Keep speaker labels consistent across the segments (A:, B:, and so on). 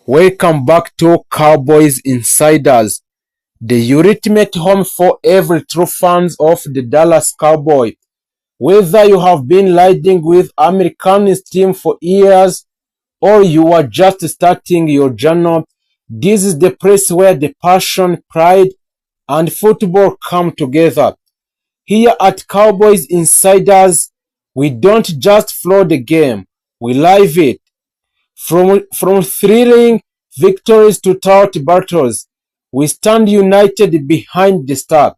A: Welcome back to Cowboys Insiders, the ultimate home for every true fans of the Dallas Cowboys. Whether you have been riding with America's team for years or you are just starting your journey, this is the place where the passion, pride, and football come together. Here at Cowboys Insiders, we don't just follow the game, we live it. From thrilling victories to tough battles, we stand united behind the star,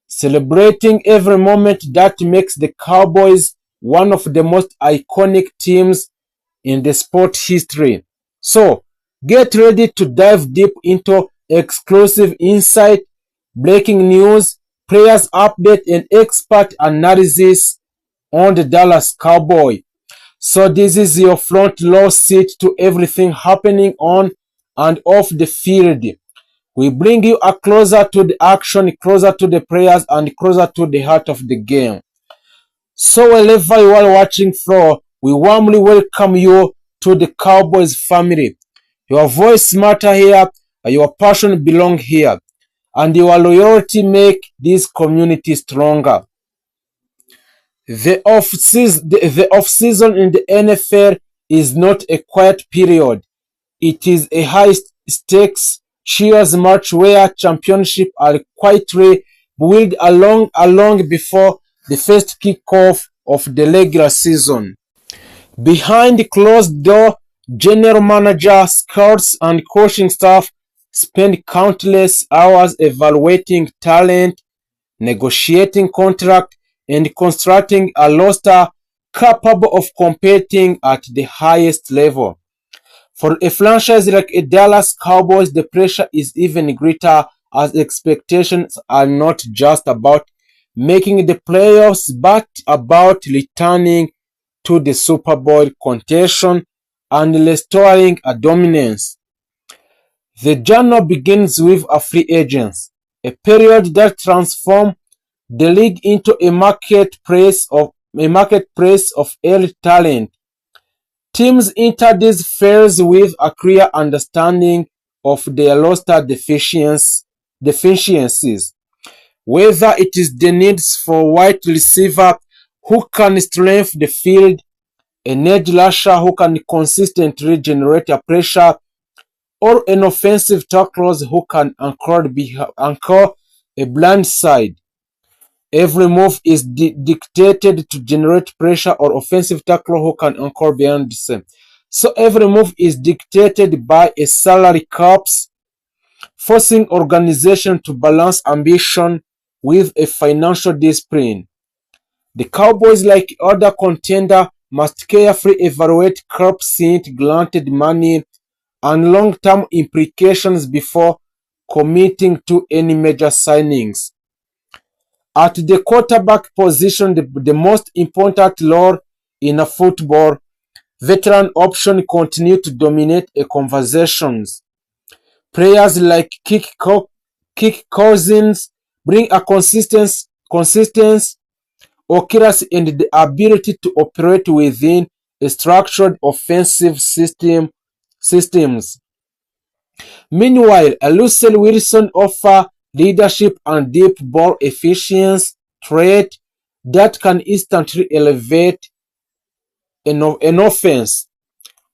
A: celebrating every moment that makes the Cowboys one of the most iconic teams in the sport history. So, get ready to dive deep into exclusive insight, breaking news, players update, and expert analysis on the Dallas Cowboys. So this is your front row seat to everything happening on and off the field. We bring you closer to the action, closer to the players, and closer to the heart of the game. So wherever you are watching from, we warmly welcome you to the Cowboys family. Your voice matters here, your passion belongs here, and your loyalty make this community stronger. The off-season in the NFL is not a quiet period. It is a high-stakes cheers match where championships are quietly built along before the first kickoff of the regular season. Behind closed door, general manager, scouts, and coaching staff spend countless hours evaluating talent, negotiating contracts, and constructing a roster capable of competing at the highest level. For a franchise like a Dallas Cowboys, the pressure is even greater as expectations are not just about making the playoffs but about returning to the Super Bowl contention and restoring a dominance. The journey begins with a free agents, a period that transforms the league into a marketplace of elite talent. Teams enter these fairs with a clear understanding of their roster deficiencies, whether it is the needs for wide receiver who can strengthen the field, an edge rusher who can consistently generate a pressure, or an offensive tackle who can anchor a blind side. Every move is dictated to generate pressure or offensive tackle who can anchor beyond the same. So every move is dictated by a salary caps, forcing organization to balance ambition with a financial discipline. The Cowboys, like other contender, must carefully evaluate cap hit, granted money, and long-term implications before committing to any major signings. At the quarterback position, the most important role in a football, veteran options continue to dominate a conversations. Players like Kirk Cousins bring a consistency, accuracy, and the ability to operate within a structured offensive systems. Meanwhile, a Russell Wilson offers leadership and deep ball efficiency trait that can instantly elevate an offense.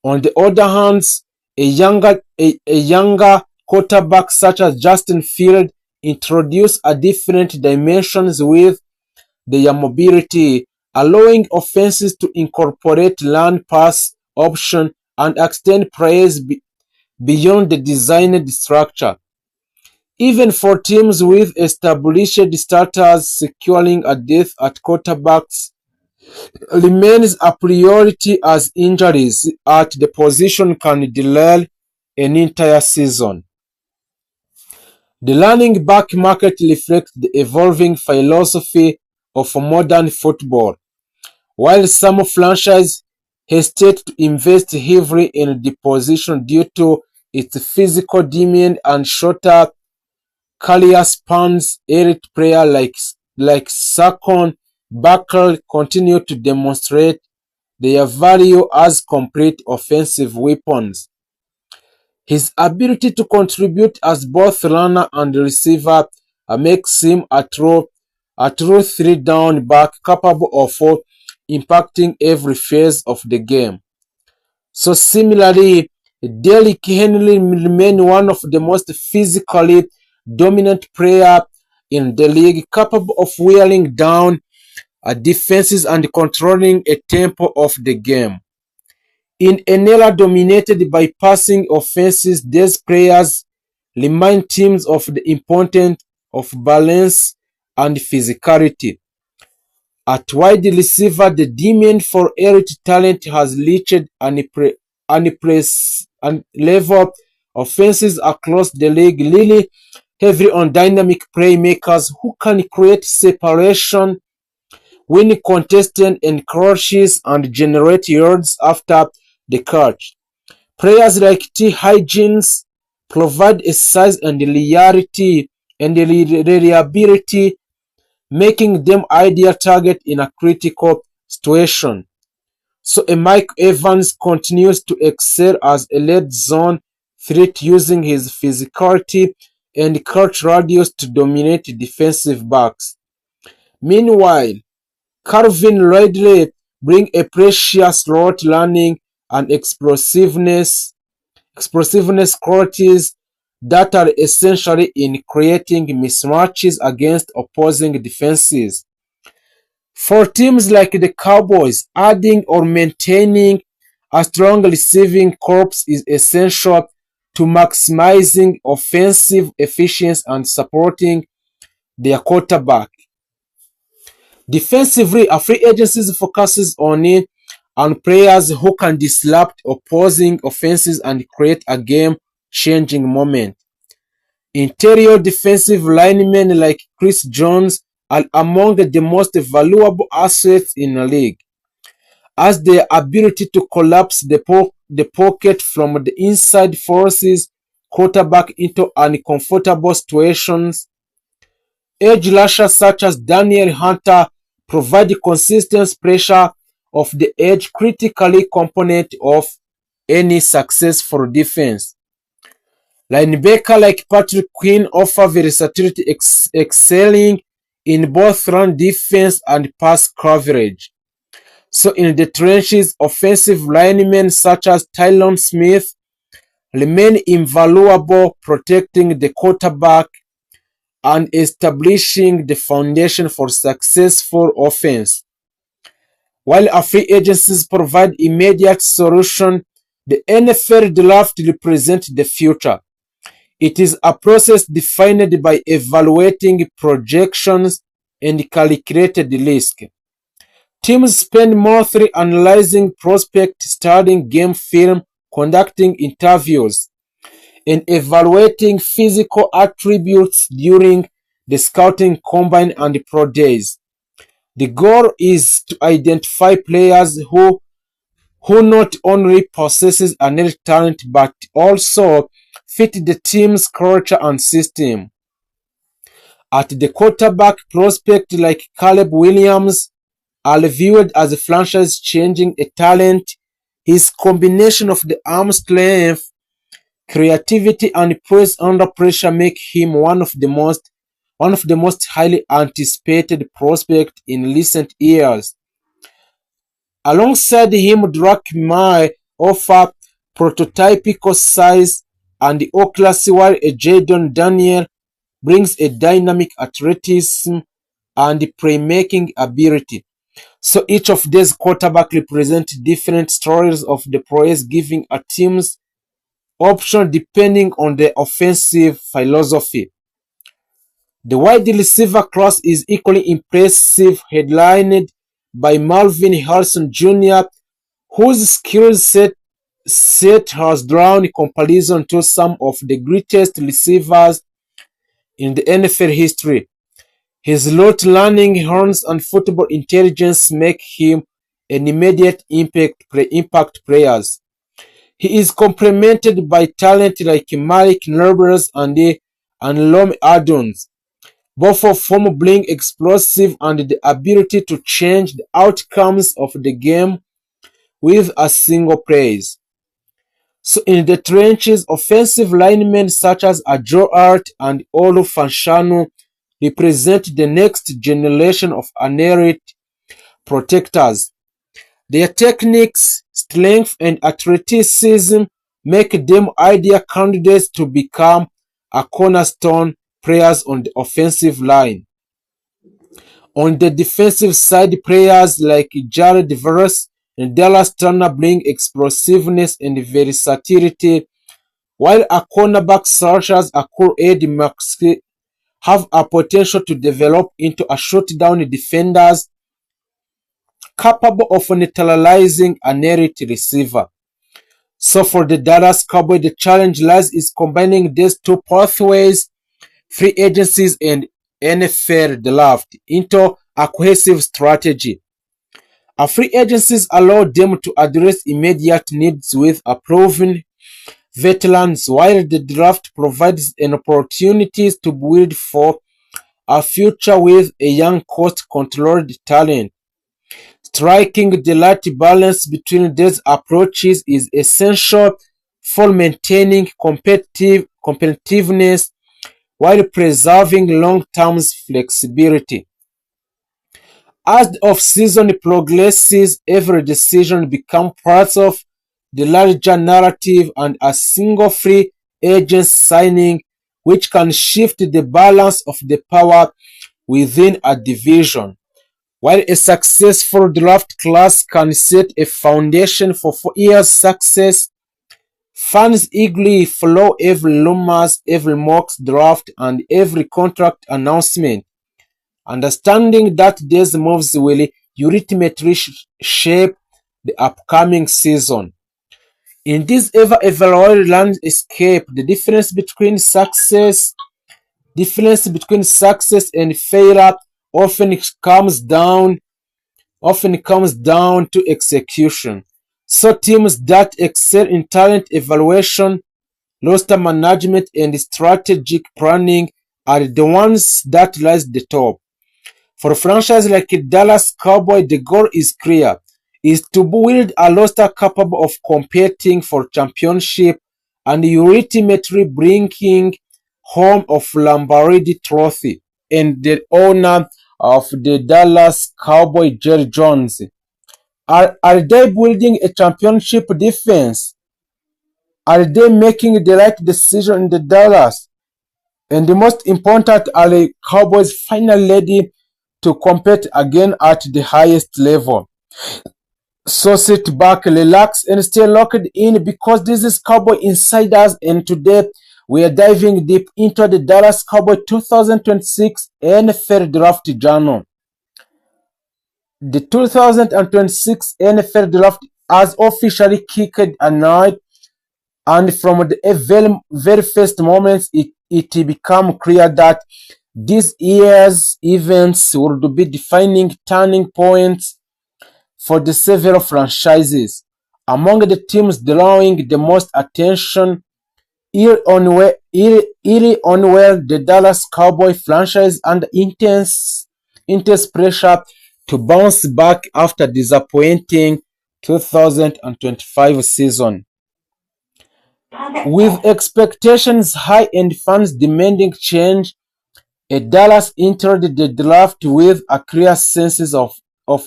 A: On the other hand, a younger quarterback such as Justin Fields introduce a different dimensions with their mobility, allowing offenses to incorporate run pass option and extend plays beyond the designed structure. Even for teams with established starters, securing a depth at quarterbacks remains a priority as injuries at the position can derail an entire season. The running back market reflects the evolving philosophy of modern football. While some franchises hesitate to invest heavily in the position due to its physical demand and shorter career spans, elite players like Saquon Barkley continue to demonstrate their value as complete offensive weapons. His ability to contribute as both runner and receiver makes him a true three-down back capable of impacting every phase of the game. So similarly, Derrick Henry remains one of the most physically dominant players in the league, capable of wearing down defenses and controlling a tempo of the game. In an era dominated by passing offenses, these players remind teams of the importance of balance and physicality. At wide receiver, the demand for elite talent has reached an level offenses across the league, really heavy on dynamic playmakers who can create separation, win contested encroaches, and generate yards after the catch. Players like T. Higgins provide a size and reliability, making them ideal target in a critical situation. So a Mike Evans continues to excel as a red zone threat using his physicality and catch radius to dominate defensive backs. Meanwhile, Calvin Ridley brings a precious route running and explosiveness qualities that are essential in creating mismatches against opposing defenses. For teams like the Cowboys, adding or maintaining a strong receiving corps is essential to maximizing offensive efficiency and supporting their quarterback. Defensively, a free agency focuses on players who can disrupt opposing offenses and create a game-changing moment. Interior defensive linemen like Chris Jones are among the most valuable assets in the league, as their ability to collapse the pocket from the inside forces quarterback into uncomfortable situations. Edge rushers such as Daniel Hunter provide consistent pressure of the edge, critically component of any successful defense. Linebacker like Patrick Quinn offer versatility, excelling in both run defense and pass coverage. So in the trenches, offensive linemen such as Tyron Smith remain invaluable, protecting the quarterback and establishing the foundation for successful offense. While our free agencies provide immediate solution, the NFL draft represents the future. It is a process defined by evaluating projections and calculated risk. Teams spend monthly analyzing prospect, studying game film, conducting interviews, and evaluating physical attributes during the scouting combine and pro days. The goal is to identify players who not only possesses innate talent but also fit the team's culture and system. At the quarterback, prospect like Caleb Williams are viewed as a franchise-changing talent. His combination of the arm strength, creativity, and poise under pressure make him one of the most highly anticipated prospects in recent years. Alongside him, Derrick May offer prototypical size and accuracy, while Jadon Daniel brings a dynamic athleticism and playmaking ability. So each of these quarterbacks represent different stories of the players, giving a team's option depending on their offensive philosophy. The wide receiver class is equally impressive, headlined by Marvin Harrison Jr., whose skill set has drawn comparison to some of the greatest receivers in the NFL history. His route running, hands, and football intelligence make him an immediate impact player. He is complemented by talent like Malik Nurbur's and Lom Adons. Both of whom bring explosive and the ability to change the outcomes of the game with a single play. So in the trenches, offensive linemen such as Joe Hart and Olu Fanshanu represent the next generation of Anerit protectors. Their techniques, strength, and athleticism make them ideal candidates to become a cornerstone players on the offensive line. On the defensive side, players like Jared Verse and Dallas Turner bring explosiveness and versatility, while a cornerback such as Akur Ed Maxx have a potential to develop into a shutdown defenders capable of neutralizing an elite receiver. So for the Dallas Cowboys, the challenge lies is combining these two pathways, free agencies and NFL draft, into a cohesive strategy. A free agencies allow them to address immediate needs with a proven veterans, while the draft provides an opportunity to build for a future with a young cost-controlled talent. Striking the right balance between these approaches is essential for maintaining competitiveness while preserving long-term flexibility. As the off-season progresses, every decision becomes part of the larger narrative, and a single free agent signing which can shift the balance of the power within a division. While a successful draft class can set a foundation for 4 years' success, fans eagerly follow every rumors, every mock draft, and every contract announcement, understanding that these moves will ultimately shape the upcoming season. In this ever-evolving landscape, the difference between success and failure often comes down to execution. So teams that excel in talent evaluation, roster management, and strategic planning are the ones that rise at the top. For a franchise like Dallas Cowboys, the goal is clear, is to build a roster capable of competing for championship and ultimately bringing home of Lombardi Trophy. And the owner of the Dallas Cowboys, Jerry Jones, are they building a championship defense? Are they making the right decision in the Dallas? And the most important, are the Cowboys finally ready to compete again at the highest level? So sit back, relax, and stay locked in, because this is Cowboy Insiders, and today we are diving deep into the Dallas Cowboy 2026 NFL Draft Journal. The 2026 NFL Draft has officially kicked night, and from the very first moments, it became clear that this year's events would be defining turning points for the several franchises. Among the teams drawing the most attention early on were the Dallas Cowboys franchise under intense pressure to bounce back after disappointing 2025 season. With expectations high and fans demanding change, Dallas entered the draft with a clear sense of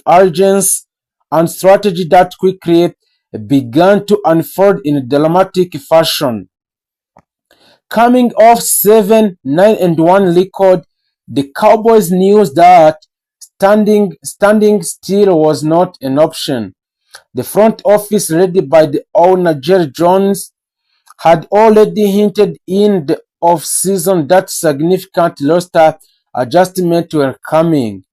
A: urgency and strategy that quickly began to unfold in dramatic fashion. Coming off 7-9-1 record, the Cowboys knew that standing still was not an option. The front office, led by the owner Jerry Jones, had already hinted in the off-season that significant roster adjustments were coming.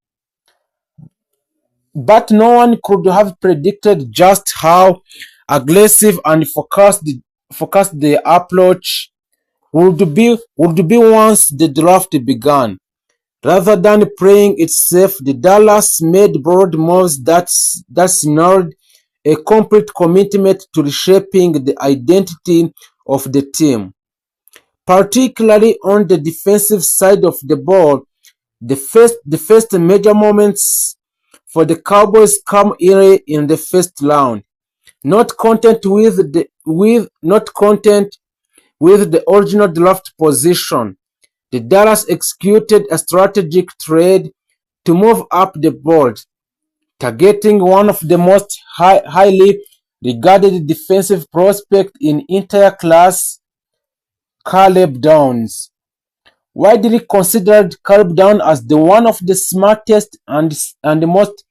A: But no one could have predicted just how aggressive and focused the approach would be once the draft began. Rather than playing it safe, the Dallas made broad moves that signaled a complete commitment to reshaping the identity of the team. Particularly on the defensive side of the ball, the first major moments for the Cowboys come early in the first round. Not content with not content with the original draft position, the Dallas executed a strategic trade to move up the board, targeting one of the most highly regarded defensive prospects in entire class, Caleb Downs. Widely considered, Caleb Downs as the one of the smartest and most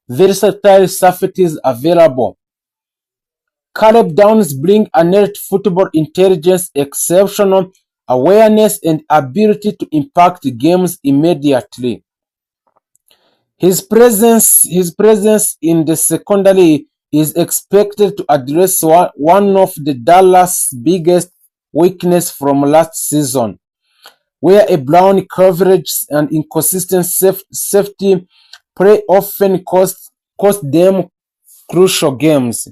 A: versatile safeties available. Caleb Downs brings innate football intelligence, exceptional awareness, and ability to impact games immediately. His presence in the secondary is expected to address one of the Dallas' biggest weaknesses from last season, where a blown coverage and inconsistent safety play often cost them crucial games.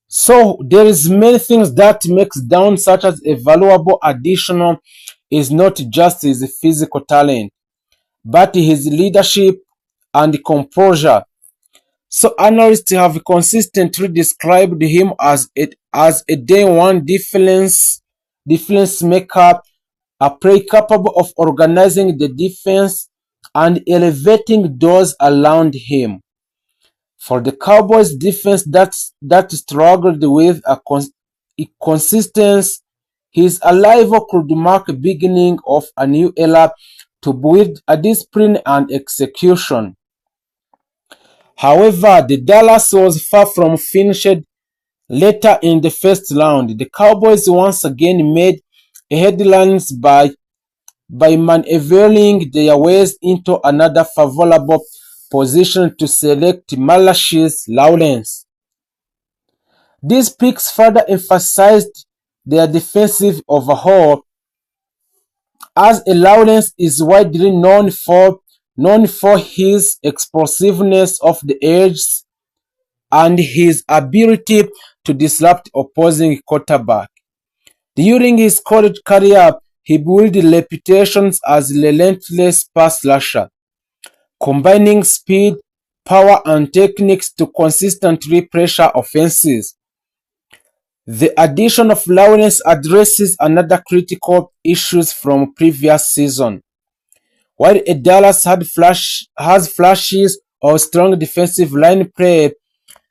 A: So there is many things that makes Down such as a valuable addition is not just his physical talent, but his leadership and composure. So analysts have consistently described him as a day one difference maker, a player capable of organizing the defense and elevating those around him. For the Cowboys defense that struggled with consistency, his arrival could mark the beginning of a new era to build a discipline and execution. However, the Dallas was far from finished later in the first round. The Cowboys once again made headlines by maneuvering their ways into another favorable position to select Myles Lawrence. These picks further emphasized their defensive overhaul, as Lawrence is widely known for his explosiveness off the edge and his ability to disrupt opposing quarterback. During his college career, he built reputations as a relentless pass rusher, combining speed, power, and techniques to consistently pressure offenses. The addition of Lawrence addresses another critical issues from previous season. While Dallas has flashes of strong defensive line play,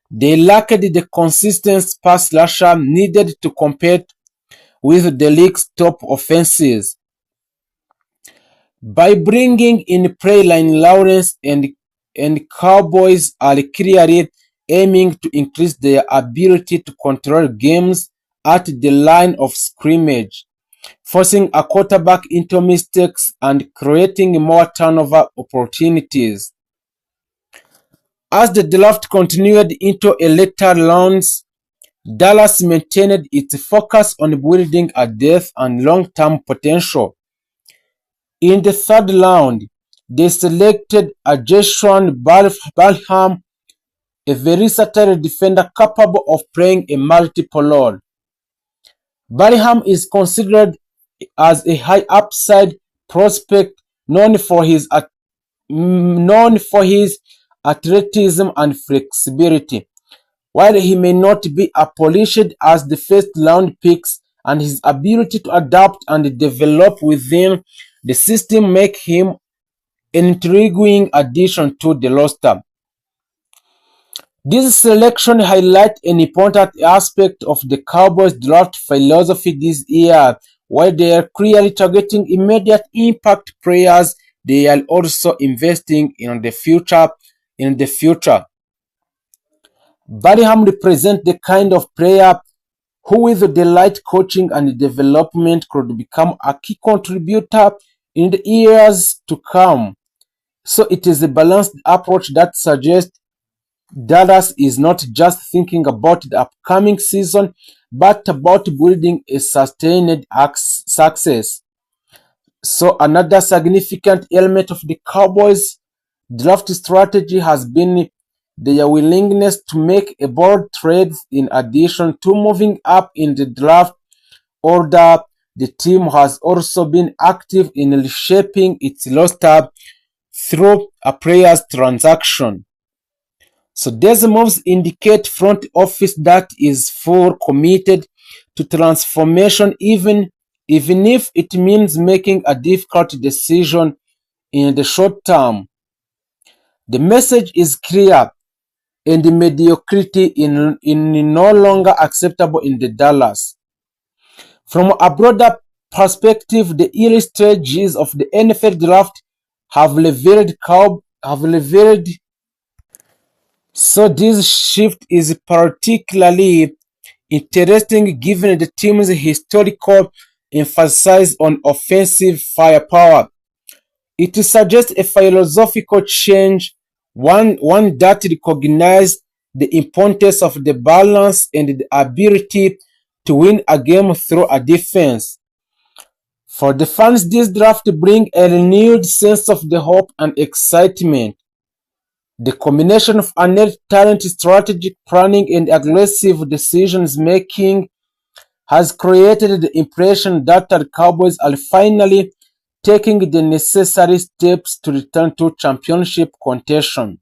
A: they lacked the consistent pass rusher needed to compete with the league's top offenses. By bringing in Playline Lawrence and Cowboys are clearly aiming to increase their ability to control games at the line of scrimmage, forcing a quarterback into mistakes and creating more turnover opportunities. As the draft continued into a later rounds, Dallas maintained its focus on building a depth and long-term potential. In the third round, they selected a Jason Balham, a versatile defender capable of playing a multiple role. Balham is considered as a high upside prospect known for his athleticism and flexibility. While he may not be as polished as the first round picks, and his ability to adapt and develop within the system make him an intriguing addition to the roster. This selection highlights an important aspect of the Cowboys draft philosophy this year. While they are clearly targeting immediate impact players, they are also investing in the future. Birmingham represents the kind of player who, with the right coaching and development, could become a key contributor in the years to come. So it is a balanced approach that suggests Dallas is not just thinking about the upcoming season, but about building a sustained success. So another significant element of the Cowboys' draft strategy has been their willingness to make a bold trades in addition to moving up in the draft order. The team has also been active in reshaping its roster through a players transaction. So these moves indicate front office that is full committed to transformation, even if it means making a difficult decision in the short term. The message is clear, and the mediocrity in no longer acceptable in the Dallas. From a broader perspective, the early stages of the NFL draft have revealed. So this shift is particularly interesting given the team's historical emphasis on offensive firepower. It suggests a philosophical change, one that recognizes the importance of the balance and the ability to win a game through a defense. For the fans, this draft brings a renewed sense of the hope and excitement. The combination of innate talent, strategic planning, and aggressive decisions making has created the impression that the Cowboys are finally taking the necessary steps to return to championship contention.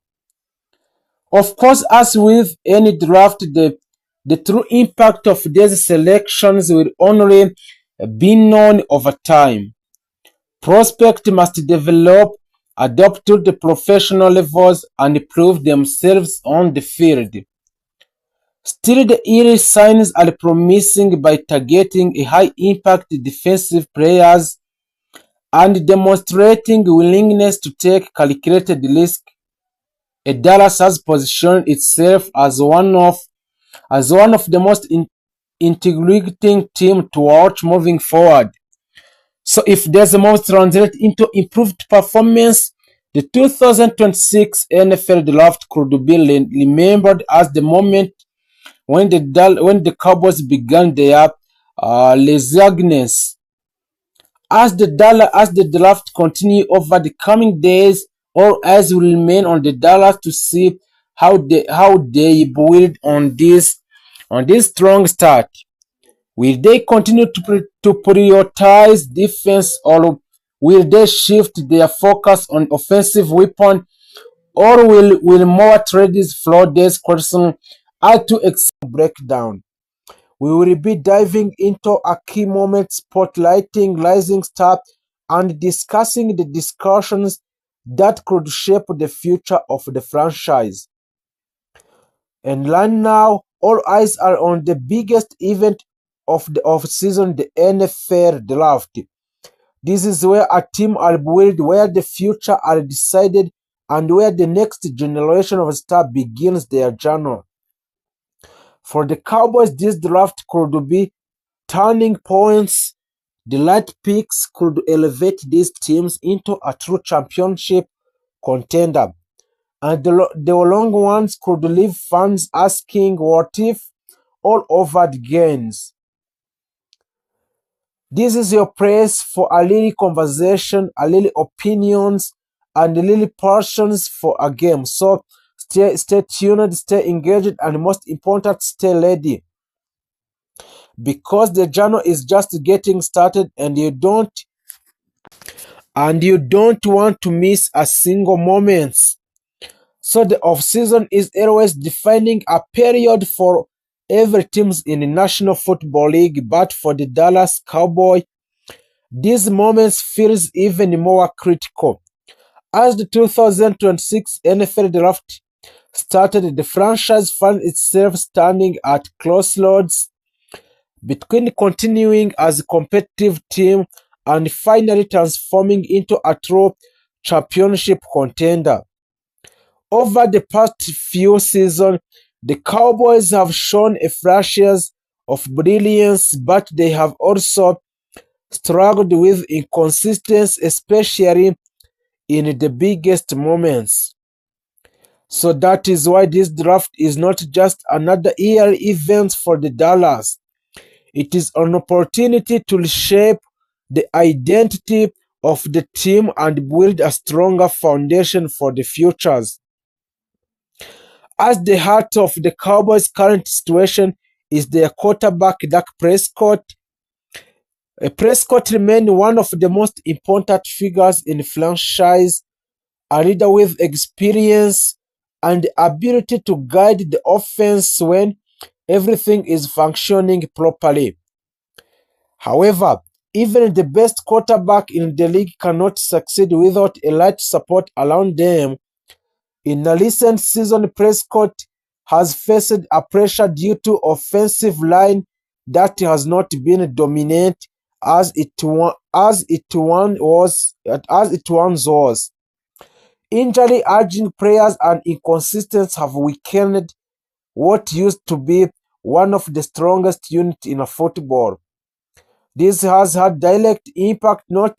A: Of course, as with any draft, the true impact of these selections will only be known over time. Prospects must develop, adapt to the professional levels, and prove themselves on the field. Still, the early signs are promising by targeting a high-impact defensive players and demonstrating willingness to take calculated risks. Dallas has positioned itself as one of the most integrating teams to watch moving forward. So if there's a most translate into improved performance, the 2026 NFL draft could be remembered as the moment when the Cowboys began their resurgence. As the draft continue over the coming days, all eyes will remain on the Dallas to see how they build on this strong start. Will they continue to prioritize defense, or will they shift their focus on offensive weapon, or will more trades flow this question add to breakdown? We will be diving into a key moment, spotlighting rising stars, and discussing the discussions that could shape the future of the franchise. And right now, all eyes are on the biggest event of the offseason, the NFL draft. This is where a team are built, where the future are decided, and where the next generation of stars begins their journey. For the Cowboys, this draft could be turning points. The light picks could elevate these teams into a true championship contender, and the long ones could leave fans asking what if all over the games. This is your place for a little conversation, a little opinions, and a little passions for a game. So stay tuned, stay engaged, and most important, stay ready, because the journey is just getting started, and you don't want to miss a single moment. So the off-season is always defining a period for every teams in the National Football League, but for the Dallas Cowboys, these moments feels even more critical. As the 2026 NFL Draft started, the franchise found itself standing at crossroads between continuing as a competitive team and finally transforming into a true championship contender. Over the past few seasons, the Cowboys have shown a flashes of brilliance, but they have also struggled with inconsistency, especially in the biggest moments. So that is why this draft is not just another year event for the Dallas. It is an opportunity to reshape the identity of the team and build a stronger foundation for the futures. As the heart of the Cowboys' current situation is their quarterback Dak Prescott. Prescott remains one of the most important figures in the franchise, a leader with experience and the ability to guide the offense when everything is functioning properly. However, even the best quarterback in the league cannot succeed without a light support around them. In a recent season, Prescott has faced a pressure due to offensive line that has not been dominant as it once was. Injury urging players and inconsistencies have weakened what used to be one of the strongest units in football. This has had direct impact not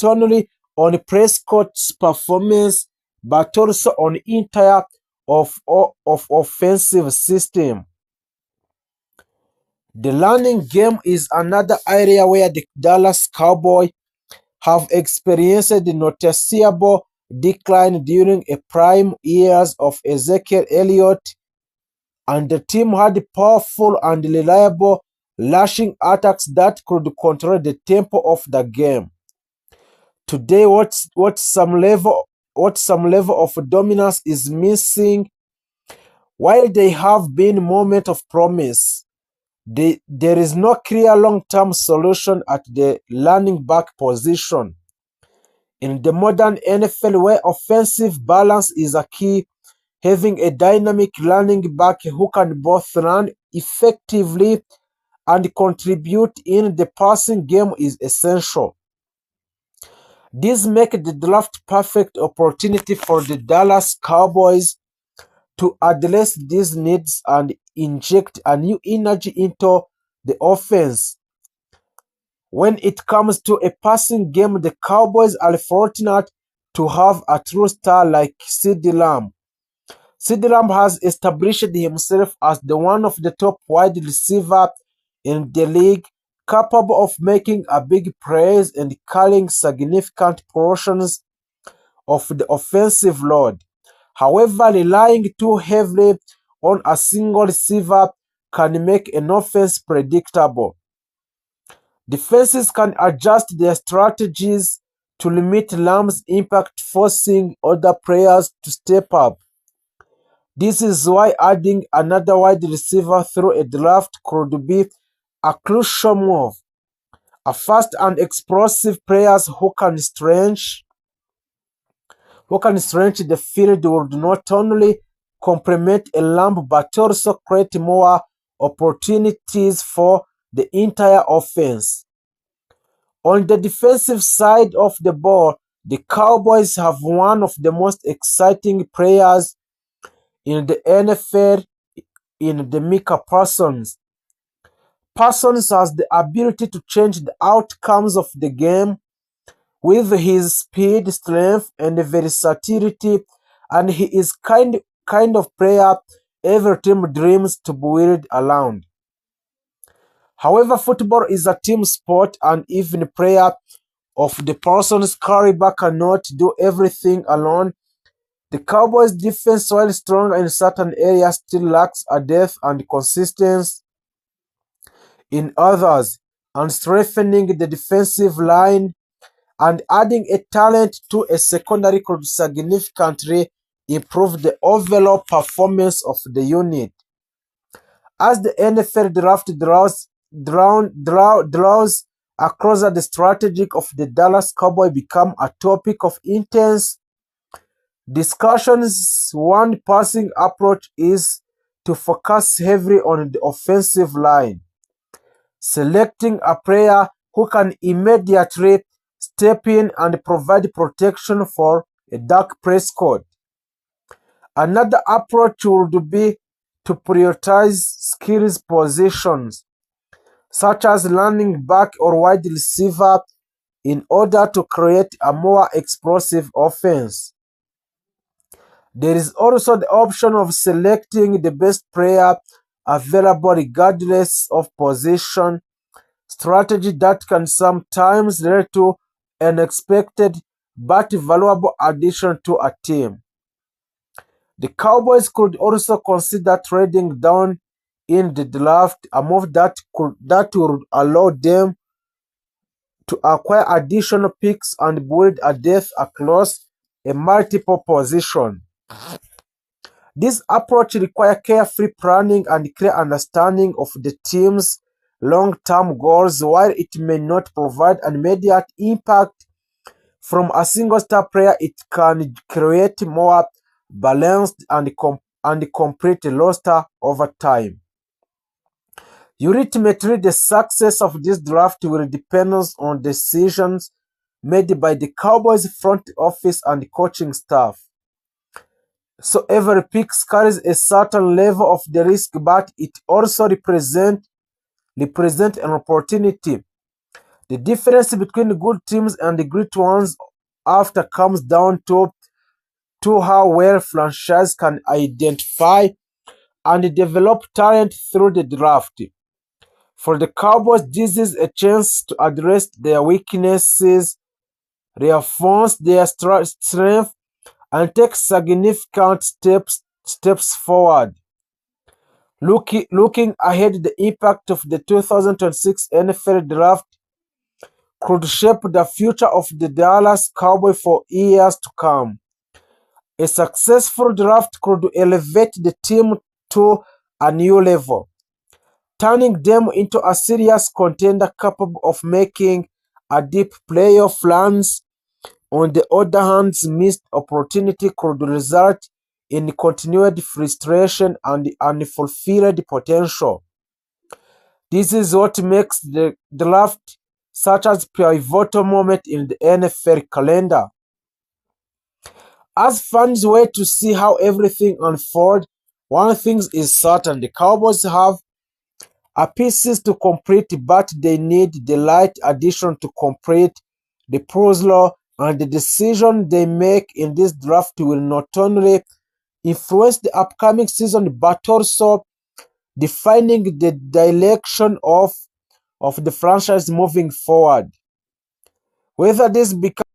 A: only on Prescott's performance but also on entire of offensive system. The running game is another area where the Dallas Cowboys have experienced a noticeable decline during a prime years of Ezekiel Elliott, and the team had powerful and reliable rushing attacks that could control the tempo of the game. Today, what some level of dominance is missing. While they have been moments of promise, there is no clear long-term solution at the running back position. In the modern NFL, where offensive balance is a key, having a dynamic running back who can both run effectively and contribute in the passing game is essential. This makes the draft perfect opportunity for the Dallas Cowboys to address these needs and inject a new energy into the offense. When it comes to a passing game, the Cowboys are fortunate to have a true star like CeeDee Lamb. CeeDee Lamb has established himself as one of the top wide receivers in the league, capable of making a big plays and carrying significant portions of the offensive load. However, relying too heavily on a single receiver can make an offense predictable. Defenses can adjust their strategies to limit Lamb's impact, forcing other players to step up. This is why adding another wide receiver through a draft could be a crucial move. A fast and explosive players who can stretch the field would not only complement a Lamb but also create more opportunities for the entire offense. On the defensive side of the ball, the Cowboys have one of the most exciting players in the NFL in the Micah Parsons. Parsons has the ability to change the outcomes of the game with his speed, strength, and versatility, and he is kind of player every team dreams to build around. However, football is a team sport, and even a player of the Parsons caliber cannot do everything alone. The Cowboys' defense, while strong in certain areas, still lacks a depth and consistency in others, and strengthening the defensive line and adding a talent to a secondary could significantly improve the overall performance of the unit. As the NFL draft draws across, the strategy of the Dallas Cowboys become a topic of intense discussions. One passing approach is to focus heavily on the offensive line, selecting a player who can immediately step in and provide protection for a Dak Prescott. Another approach would be to prioritize skills positions, such as running back or wide receiver, in order to create a more explosive offense. There is also the option of selecting the best player available regardless of position, strategy that can sometimes lead to unexpected but valuable addition to a team. The Cowboys could also consider trading down in the draft, a move that would allow them to acquire additional picks and build a depth across a multiple position. This approach requires careful planning and clear understanding of the team's long-term goals. While it may not provide an immediate impact from a single star player, it can create more balanced and complete roster over time. Ultimately, the success of this draft will depend on decisions made by the Cowboys front office and coaching staff. So every pick carries a certain level of the risk, but it also represents an opportunity. The difference between good teams and the great ones after comes down to how well franchise can identify and develop talent through the draft. For the Cowboys, this is a chance to address their weaknesses, reinforce their strength, and take significant steps forward. Looking ahead, the impact of the 2026 NFL Draft could shape the future of the Dallas Cowboys for years to come. A successful draft could elevate the team to a new level, turning them into a serious contender capable of making a deep playoff runs. On the other hand, missed opportunity could result in continued frustration and unfulfilled potential. This is what makes the draft such a pivotal moment in the NFL calendar. As fans wait to see how everything unfolds, one thing is certain: the Cowboys have a pieces to complete, but they need the right addition to complete the puzzle, and the decision they make in this draft will not only influence the upcoming season but also defining the direction of the franchise moving forward. Whether this becomes